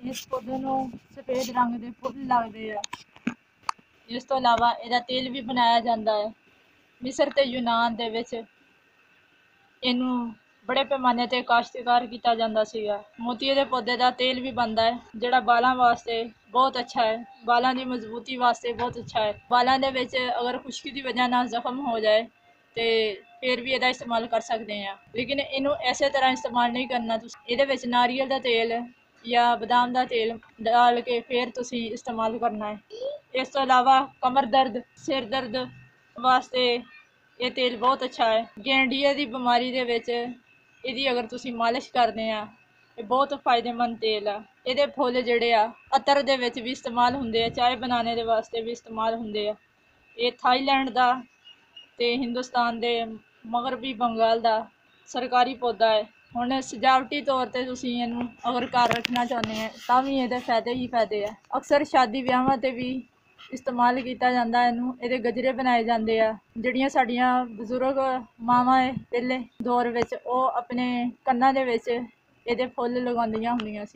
इस पौधे नूं सफेद रंग के फुੱਲ लगदे आ। इस तो इलावा ਇਹਦਾ तेल भी बनाया ਜਾਂਦਾ है। मिस्र ते यूनान ਦੇ ਵਿੱਚ ਇਹਨੂੰ बड़े पैमाने ਤੇ ਕਾਸ਼ਤਕਾਰ ਕੀਤਾ ਜਾਂਦਾ ਸੀਗਾ। ਮੋਤੀਏ ਦੇ ਪੌਦੇ ਦਾ तेल भी ਬਣਦਾ ਹੈ ਜਿਹੜਾ ਬਾਲਾਂ ਵਾਸਤੇ ਬਹੁਤ ਅੱਛਾ ਹੈ। ਬਾਲਾਂ ਦੀ ਮਜ਼ਬੂਤੀ ਵਾਸਤੇ ਬਹੁਤ ਅੱਛਾ ਹੈ। ਬਾਲਾਂ ਦੇ ਵਿੱਚ ਅਗਰ ਖੁਸ਼ਕੀ ਦੀ ਵਜ੍ਹਾ ਨਾਲ ਜ਼ਖਮ ਹੋ ਜਾਏ ਤੇ ਫਿਰ ਵੀ ਇਹਦਾ ਇਸਤੇਮਾਲ ਕਰ ਸਕਦੇ ਆ, ਲੇਕਿਨ ਇਹਨੂੰ ਐਸੇ ਤਰ੍ਹਾਂ ਇਸਤੇਮਾਲ ਨਹੀਂ ਕਰਨਾ। ਤੁਸੀਂ ਇਹਦੇ ਵਿੱਚ ਨਾਰੀਅਲ ਦਾ ਤੇਲ ਜਾਂ ਬਦਾਮ ਦਾ ਤੇਲ ਡਾਲ ਕੇ ਫਿਰ ਤੁਸੀਂ ਇਸਤੇਮਾਲ ਕਰਨਾ ਹੈ। ਇਸ ਤੋਂ ਇਲਾਵਾ ਕਮਰ ਦਰਦ, ਸਿਰ ਦਰਦ ਵਾਸਤੇ ਇਹ ਤੇਲ ਬਹੁਤ ਅੱਛਾ ਹੈ। ਗੈਂਡੀਏ ਦੀ ਬਿਮਾਰੀ ਦੇ ਵਿੱਚ ਇਹਦੀ ਅਗਰ ਤੁਸੀਂ ਮਾਲਿਸ਼ ਕਰਦੇ ਆ, ਇਹ ਬਹੁਤ ਫਾਇਦੇਮੰਦ ਤੇਲ ਆ। ਇਹਦੇ ਫੁੱਲ ਜਿਹੜੇ ਆ ਅਤਰ ਦੇ ਵਿੱਚ ਵੀ ਇਸਤੇਮਾਲ ਹੁੰਦੇ ਆ, ਚਾਹ ਬਣਾਉਣੇ ਦੇ ਵਾਸਤੇ ਵੀ ਇਸਤੇਮਾਲ ਹੁੰਦੇ ਆ। ਇਹ ਥਾਈਲੈਂਡ ਦਾ ਤੇ ਹਿੰਦੁਸਤਾਨ ਦੇ ਮਗਰਬੀ ਬੰਗਾਲ ਦਾ ਸਰਕਾਰੀ ਪੌਦਾ ਹੈ। ਹੁਣ ਸਜਾਵਟੀ ਤੌਰ ਤੇ ਤੁਸੀਂ ਇਹਨੂੰ ਅਗਰ ਘਰ ਰੱਖਣਾ ਚਾਹੁੰਦੇ ਆ ਤਾਂ ਵੀ ਇਹਦੇ ਫਾਇਦੇ ਹੀ ਫਾਇਦੇ ਆ। ਅਕਸਰ ਸ਼ਾਦੀ ਵਿਆਹਾਂ ਤੇ ਵੀ ਇਸਤੇਮਾਲ ਕੀਤਾ ਜਾਂਦਾ ਇਹਨੂੰ। ਇਹਦੇ ਗਜਰੇ ਬਣਾਏ ਜਾਂਦੇ ਆ। ਜਿਹੜੀਆਂ ਸਾਡੀਆਂ ਬਜ਼ੁਰਗ ਮਾਵਾਂ ਹੈ ਪਹਿਲੇ ਦੌਰ ਵਿੱਚ, ਉਹ ਆਪਣੇ ਕੰਨਾਂ ਦੇ ਵਿੱਚ ਇਹਦੇ ਫੁੱਲ ਲਗਾਉਂਦੀਆਂ ਹੁੰਦੀਆਂ ਸੀ।